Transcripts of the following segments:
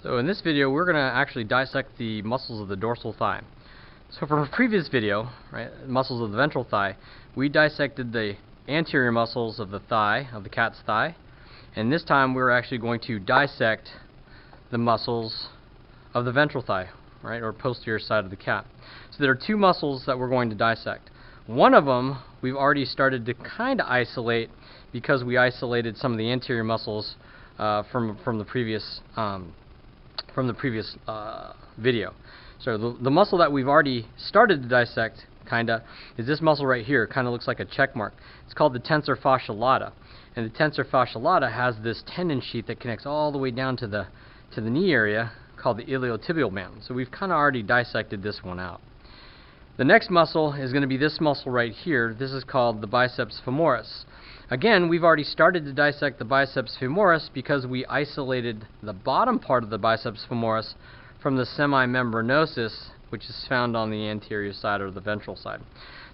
So in this video we're going to actually dissect the muscles of the dorsal thigh. So from a previous video, right, muscles of the ventral thigh, we dissected the anterior muscles of the thigh, of the cat's thigh, and this time we're actually going to dissect the muscles of the ventral thigh, right, or posterior side of the cat. So there are two muscles that we're going to dissect. One of them we've already started to kind of isolate because we isolated some of the anterior muscles from the previous video. So the muscle that we've already started to dissect is this muscle right here. It kind of looks like a check mark. It's called the tensor fasciae lata, and the tensor fasciae lata has this tendon sheath that connects all the way down to the knee area called the iliotibial band. So we've kind of already dissected this one out. The next muscle is going to be this muscle right here. This is called the biceps femoris. Again, we've already started to dissect the biceps femoris because we isolated the bottom part of the biceps femoris from the semimembranosus, which is found on the anterior side or the ventral side.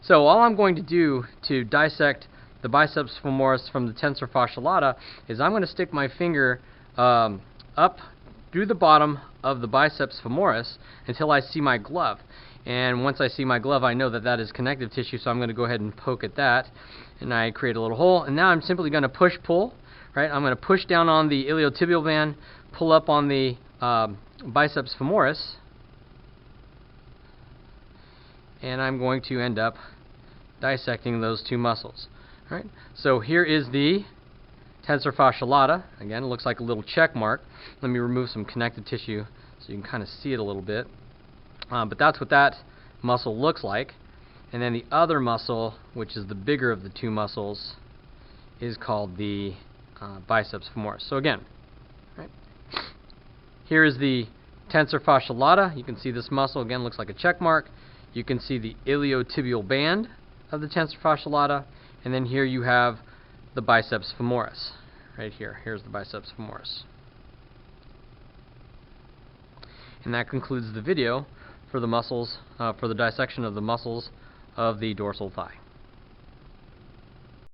So all I'm going to do to dissect the biceps femoris from the tensor fasciae lata is I'm going to stick my finger up through the bottom of the biceps femoris until I see my glove. And once I see my glove, I know that that is connective tissue, so I'm going to go ahead and poke at that, and I create a little hole. And now I'm simply going to push-pull, right? I'm going to push down on the iliotibial band, pull up on the biceps femoris, and I'm going to end up dissecting those two muscles. All right? So here is the tensor fasciae lata. Again, it looks like a little check mark. Let me remove some connective tissue so you can kind of see it a little bit. But that's what that muscle looks like. And then the other muscle, which is the bigger of the two muscles, is called the biceps femoris. So again, right, here is the tensor fasciae lata. You can see this muscle, again, looks like a check mark. You can see the iliotibial band of the tensor fasciae lata. And then here you have the biceps femoris. Right here. Here's the biceps femoris. And that concludes the video for the muscles, for the dissection of the muscles of the dorsal thigh.